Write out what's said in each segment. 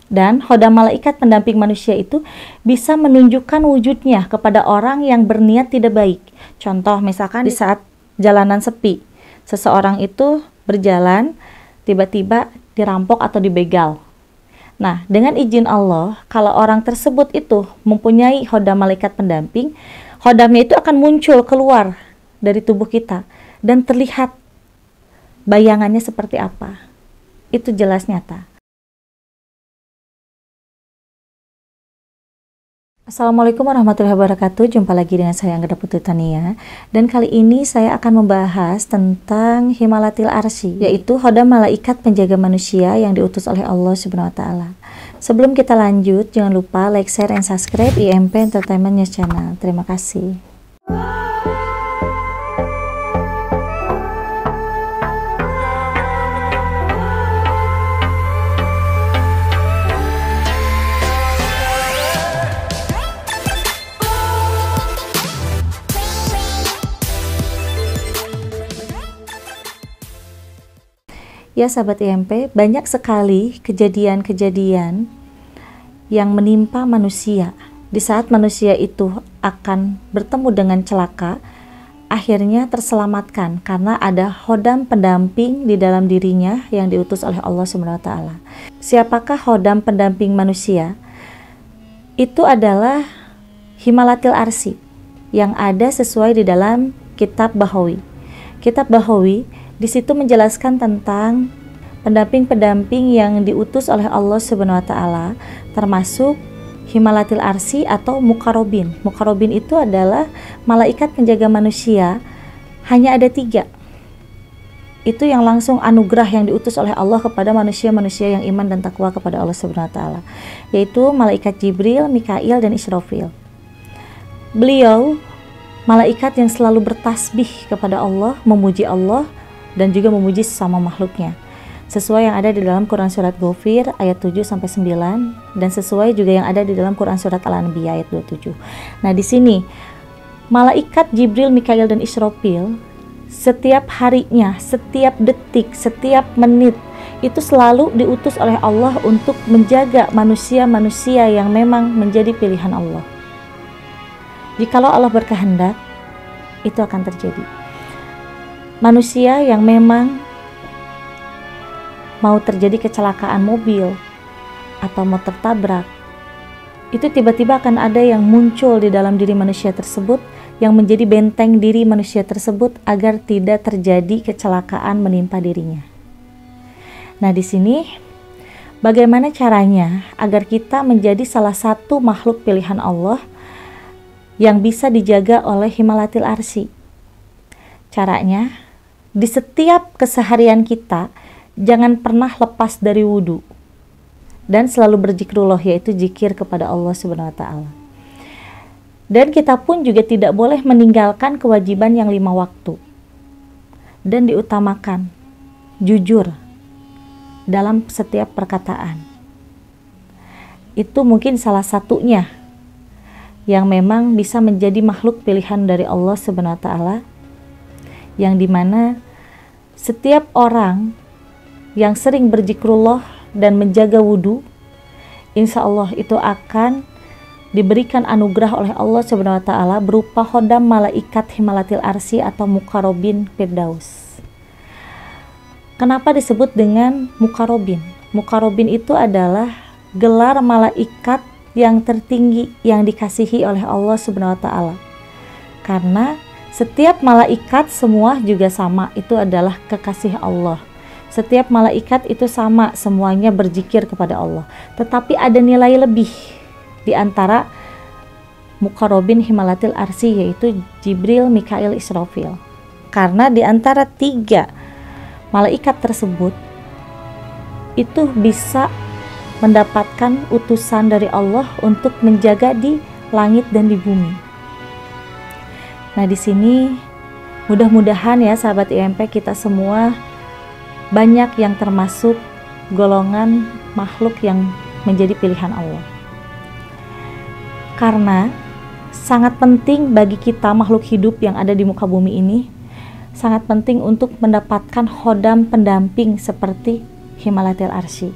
Dan khodam malaikat pendamping manusia itu bisa menunjukkan wujudnya kepada orang yang berniat tidak baik. Contoh misalkan di saat jalanan sepi, seseorang itu berjalan, tiba-tiba dirampok atau dibegal. Nah, dengan izin Allah, kalau orang tersebut itu mempunyai khodam malaikat pendamping, khodamnya itu akan muncul keluar dari tubuh kita dan terlihat bayangannya seperti apa. Itu jelas nyata. Assalamualaikum warahmatullahi wabarakatuh. Jumpa lagi dengan saya Angga Putri Tania. Dan kali ini saya akan membahas tentang Himalatil Arsy, yaitu khodam malaikat penjaga manusia yang diutus oleh Allah Subhanahu wa taala. Sebelum kita lanjut, jangan lupa like, share, and subscribe IMP Entertainment News Channel. Terima kasih. Ya sahabat IMP, banyak sekali kejadian-kejadian yang menimpa manusia. Di saat manusia itu akan bertemu dengan celaka, akhirnya terselamatkan karena ada khodam pendamping di dalam dirinya yang diutus oleh Allah Subhanahu wa taala. Siapakah khodam pendamping manusia? Itu adalah Himalatil Arsy yang ada sesuai di dalam kitab Bahawi. Kitab Bahawi di situ menjelaskan tentang pendamping-pendamping yang diutus oleh Allah Subhanahu wa taala, termasuk Himalatil Arsy atau Muqarrabin. Muqarrabin itu adalah malaikat penjaga manusia, hanya ada 3. Itu yang langsung anugerah yang diutus oleh Allah kepada manusia-manusia yang iman dan takwa kepada Allah Subhanahu wa taala, yaitu malaikat Jibril, Mikail, dan Israfil. Beliau malaikat yang selalu bertasbih kepada Allah, memuji Allah, dan juga memuji sesama makhluknya, sesuai yang ada di dalam Quran Surat Ghafir ayat 7-9, dan sesuai juga yang ada di dalam Quran Surat Al-Anbiya ayat 27. Nah, di sini malaikat Jibril, Mikail, dan Israfil setiap harinya, setiap detik, setiap menit itu selalu diutus oleh Allah untuk menjaga manusia-manusia yang memang menjadi pilihan Allah. Jikalau Allah berkehendak, itu akan terjadi. Manusia yang memang mau terjadi kecelakaan mobil atau mau tertabrak, itu tiba-tiba akan ada yang muncul di dalam diri manusia tersebut yang menjadi benteng diri manusia tersebut agar tidak terjadi kecelakaan menimpa dirinya. Nah, di sini bagaimana caranya agar kita menjadi salah satu makhluk pilihan Allah yang bisa dijaga oleh Himalatil Arsy? Caranya, di setiap keseharian kita jangan pernah lepas dari wudhu dan selalu berzikrullah, yaitu zikir kepada Allah Subhanahu wa taala. Dan kita pun juga tidak boleh meninggalkan kewajiban yang 5 waktu, dan diutamakan jujur dalam setiap perkataan. Itu mungkin salah satunya yang memang bisa menjadi makhluk pilihan dari Allah Subhanahu wa taala, yang dimana setiap orang yang sering berzikrullah dan menjaga wudhu, insya Allah itu akan diberikan anugerah oleh Allah Subhanahu wa taala berupa khodam malaikat Himalatil Arsy atau Muqarrabin Firdaus. Kenapa disebut dengan Muqarrabin? Muqarrabin itu adalah gelar malaikat yang tertinggi yang dikasihi oleh Allah Subhanahu wa taala. Karena setiap malaikat semua juga sama, itu adalah kekasih Allah. Setiap malaikat itu sama, semuanya berzikir kepada Allah. Tetapi ada nilai lebih di antara Muqarrabin Himalatil Arsy, yaitu Jibril, Mikail, Israfil. Karena di antara 3 malaikat tersebut itu bisa mendapatkan utusan dari Allah untuk menjaga di langit dan di bumi. Nah, di sini mudah-mudahan ya sahabat IMP, kita semua banyak yang termasuk golongan makhluk yang menjadi pilihan Allah. Karena sangat penting bagi kita makhluk hidup yang ada di muka bumi ini, sangat penting untuk mendapatkan khodam pendamping seperti Himalatil Arsy.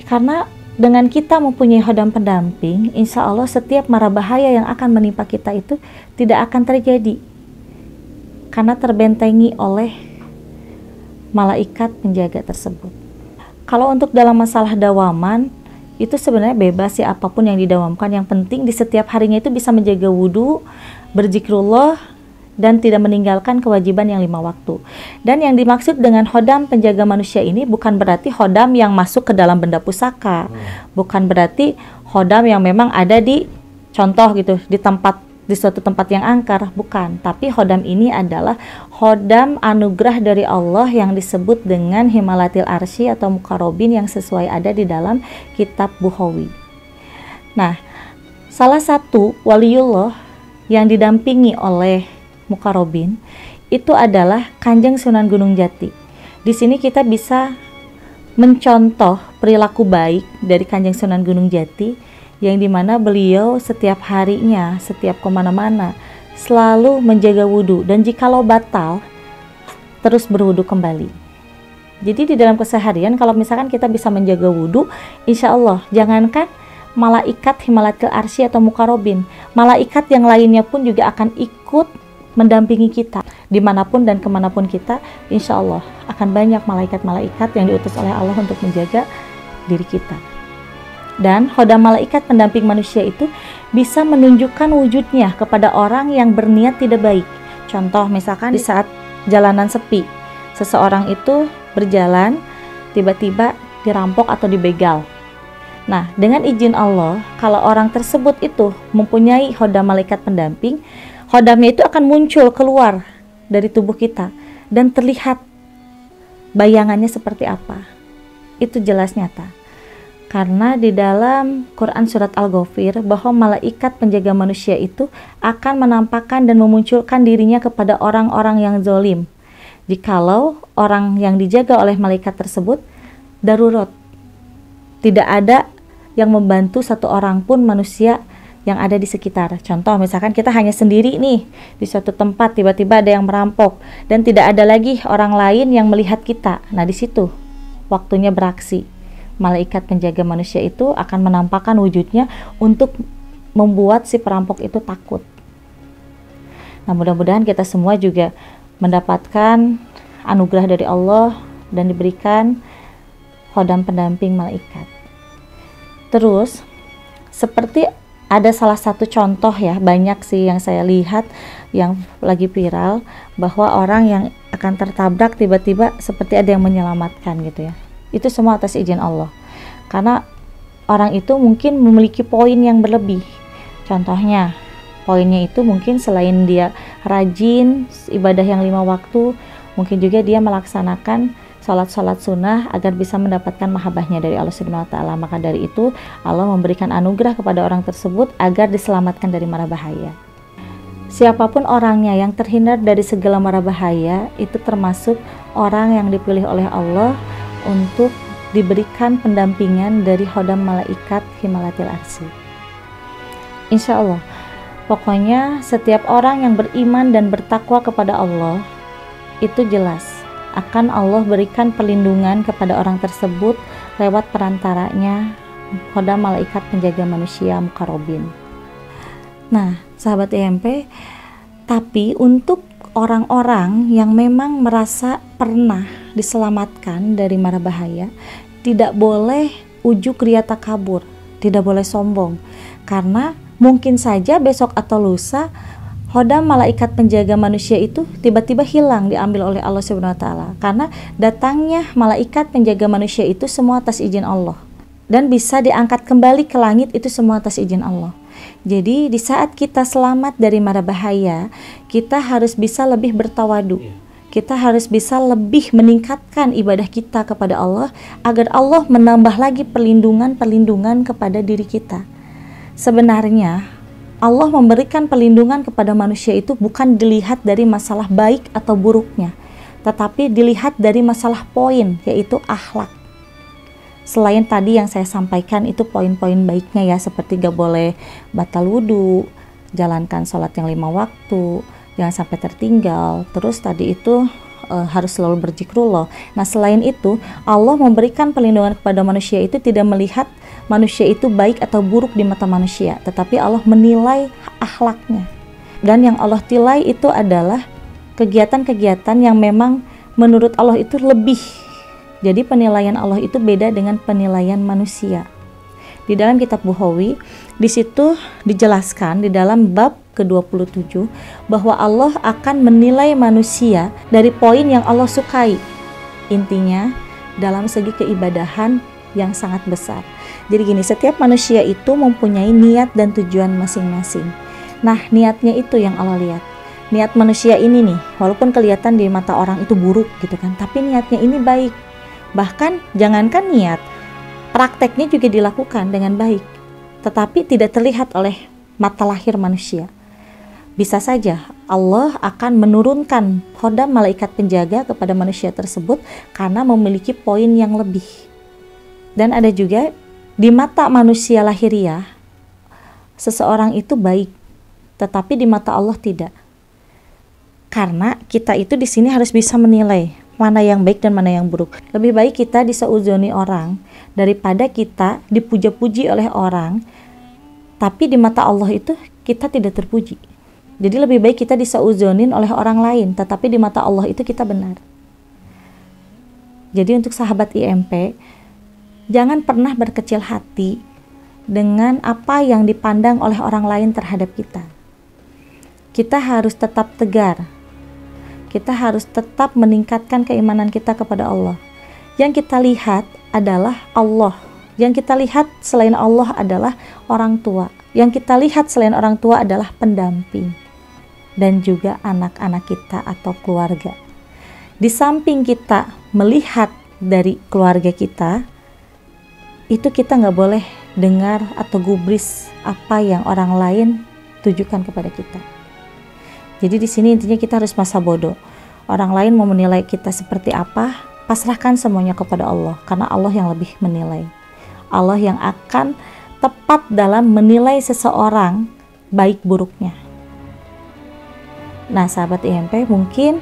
Karena dengan kita mempunyai khodam pendamping, insya Allah setiap mara bahaya yang akan menimpa kita itu tidak akan terjadi, karena terbentengi oleh malaikat penjaga tersebut. Kalau untuk dalam masalah dawaman, itu sebenarnya bebas ya, apapun yang didawamkan. Yang penting di setiap harinya itu bisa menjaga wudhu, berzikrullah, dan tidak meninggalkan kewajiban yang 5 waktu. Dan yang dimaksud dengan khodam penjaga manusia ini bukan berarti khodam yang masuk ke dalam benda pusaka, bukan berarti khodam yang memang ada di contoh gitu, di suatu tempat yang angker, bukan. Tapi khodam ini adalah khodam anugerah dari Allah yang disebut dengan himalatil arsy atau mukarrabin, yang sesuai ada di dalam kitab Bukhari. Nah, salah satu waliullah yang didampingi oleh mukarrabin itu adalah Kanjeng Sunan Gunung Jati. Di sini kita bisa mencontoh perilaku baik dari Kanjeng Sunan Gunung Jati, yang dimana beliau setiap harinya, setiap kemana-mana selalu menjaga wudhu, dan jikalau batal terus berwudhu kembali. Jadi di dalam keseharian kalau misalkan kita bisa menjaga wudhu, insya Allah jangankan malaikat himalatil arsy atau mukarrabin, malaikat yang lainnya pun juga akan ikut mendampingi kita dimanapun dan kemanapun kita. Insya Allah akan banyak malaikat-malaikat yang diutus oleh Allah untuk menjaga diri kita. Dan khodam malaikat pendamping manusia itu bisa menunjukkan wujudnya kepada orang yang berniat tidak baik. Contoh misalkan di saat jalanan sepi, seseorang itu berjalan tiba-tiba dirampok atau dibegal. Nah, dengan izin Allah, kalau orang tersebut itu mempunyai khodam malaikat pendamping, khodamnya itu akan muncul keluar dari tubuh kita dan terlihat bayangannya seperti apa. Itu jelas nyata. Karena di dalam Quran surat Al-Ghafir bahwa malaikat penjaga manusia itu akan menampakkan dan memunculkan dirinya kepada orang-orang yang zalim. Jikalau orang yang dijaga oleh malaikat tersebut darurat, tidak ada yang membantu satu orang pun manusia yang ada di sekitar. Contoh misalkan kita hanya sendiri nih di suatu tempat, tiba-tiba ada yang merampok dan tidak ada lagi orang lain yang melihat kita. Nah, di situ waktunya beraksi. Malaikat penjaga manusia itu akan menampakkan wujudnya untuk membuat si perampok itu takut. Nah, mudah-mudahan kita semua juga mendapatkan anugerah dari Allah dan diberikan khodam pendamping malaikat. Terus, seperti ada salah satu contoh ya, banyak sih yang saya lihat yang lagi viral, bahwa orang yang akan tertabrak tiba-tiba seperti ada yang menyelamatkan gitu ya. Itu semua atas izin Allah. Karena orang itu mungkin memiliki poin yang berlebih. Contohnya, poinnya itu mungkin selain dia rajin ibadah yang 5 waktu, mungkin juga dia melaksanakan sholat-sholat sunnah agar bisa mendapatkan mahabbahnya dari Allah Subhanahu wa Ta'ala. Maka dari itu Allah memberikan anugerah kepada orang tersebut agar diselamatkan dari mara bahaya. Siapapun orangnya yang terhindar dari segala mara bahaya, itu termasuk orang yang dipilih oleh Allah untuk diberikan pendampingan dari khodam malaikat himalatil arsy. Insya Allah, pokoknya setiap orang yang beriman dan bertakwa kepada Allah, itu jelas akan Allah berikan perlindungan kepada orang tersebut lewat perantaranya khodam malaikat penjaga manusia mukarrabin. Nah, sahabat IMP, tapi untuk orang-orang yang memang merasa pernah diselamatkan dari mara bahaya, tidak boleh ujuk ria takabur, tidak boleh sombong, karena mungkin saja besok atau lusa khodam malaikat penjaga manusia itu tiba-tiba hilang, diambil oleh Allah Subhanahu wa Ta'ala. Karena datangnya malaikat penjaga manusia itu semua atas izin Allah, dan bisa diangkat kembali ke langit itu semua atas izin Allah. Jadi di saat kita selamat dari mara bahaya, kita harus bisa lebih bertawadu. Kita harus bisa lebih meningkatkan ibadah kita kepada Allah agar Allah menambah lagi perlindungan kepada diri kita. Sebenarnya Allah memberikan perlindungan kepada manusia itu bukan dilihat dari masalah baik atau buruknya, tetapi dilihat dari masalah poin, yaitu akhlak. Selain tadi yang saya sampaikan itu poin-poin baiknya ya, seperti gak boleh batal wudhu, jalankan sholat yang 5 waktu, jangan sampai tertinggal. Terus tadi itu harus selalu berzikrullah. Nah, selain itu, Allah memberikan perlindungan kepada manusia itu tidak melihat manusia itu baik atau buruk di mata manusia, tetapi Allah menilai akhlaknya. Dan yang Allah tilai itu adalah kegiatan-kegiatan yang memang menurut Allah itu lebih. Jadi penilaian Allah itu beda dengan penilaian manusia. Di dalam kitab Bukhari, di situ dijelaskan di dalam bab ke-27 bahwa Allah akan menilai manusia dari poin yang Allah sukai. Intinya dalam segi keibadahan yang sangat besar. Jadi gini, setiap manusia itu mempunyai niat dan tujuan masing-masing. Nah, niatnya itu yang Allah lihat. Niat manusia ini nih, walaupun kelihatan di mata orang itu buruk gitu kan, tapi niatnya ini baik. Bahkan jangankan niat, prakteknya juga dilakukan dengan baik, tetapi tidak terlihat oleh mata lahir manusia. Bisa saja Allah akan menurunkan khodam malaikat penjaga kepada manusia tersebut karena memiliki poin yang lebih. Dan ada juga di mata manusia lahiriah, seseorang itu baik, tetapi di mata Allah tidak. Karena kita itu di sini harus bisa menilai mana yang baik dan mana yang buruk. Lebih baik kita diseuzoni orang daripada kita dipuja-puji oleh orang, tapi di mata Allah itu kita tidak terpuji. Jadi lebih baik kita diseuzonin oleh orang lain, tetapi di mata Allah itu kita benar. Jadi untuk sahabat IMP, jangan pernah berkecil hati dengan apa yang dipandang oleh orang lain terhadap kita. Kita harus tetap tegar. Kita harus tetap meningkatkan keimanan kita kepada Allah. Yang kita lihat adalah Allah. Yang kita lihat selain Allah adalah orang tua. Yang kita lihat selain orang tua adalah pendamping. Dan juga anak-anak kita atau keluarga. Di samping kita melihat dari keluarga kita, itu kita nggak boleh dengar atau gubris apa yang orang lain tujukan kepada kita. Jadi di sini intinya kita harus masa bodoh. Orang lain mau menilai kita seperti apa, pasrahkan semuanya kepada Allah, karena Allah yang lebih menilai. Allah yang akan tepat dalam menilai seseorang baik buruknya. Nah, sahabat IMP, mungkin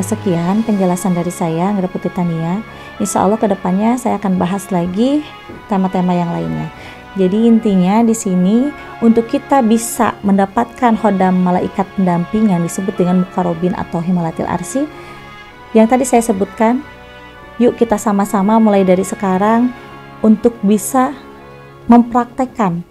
sekian penjelasan dari saya, Anggra Putri Tania. Insya Allah kedepannya saya akan bahas lagi tema-tema yang lainnya. Jadi intinya di sini untuk kita bisa mendapatkan khodam malaikat pendamping yang disebut dengan muqarrabin atau himalatil arsy yang tadi saya sebutkan, yuk kita sama-sama mulai dari sekarang untuk bisa mempraktekkan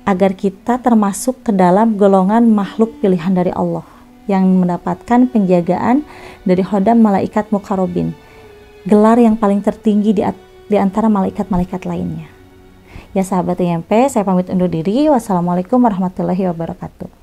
agar kita termasuk ke dalam golongan makhluk pilihan dari Allah yang mendapatkan penjagaan dari khodam malaikat muqarrabin, gelar yang paling tertinggi di antara malaikat-malaikat lainnya. Ya sahabat IMP, saya pamit undur diri. Wassalamualaikum warahmatullahi wabarakatuh.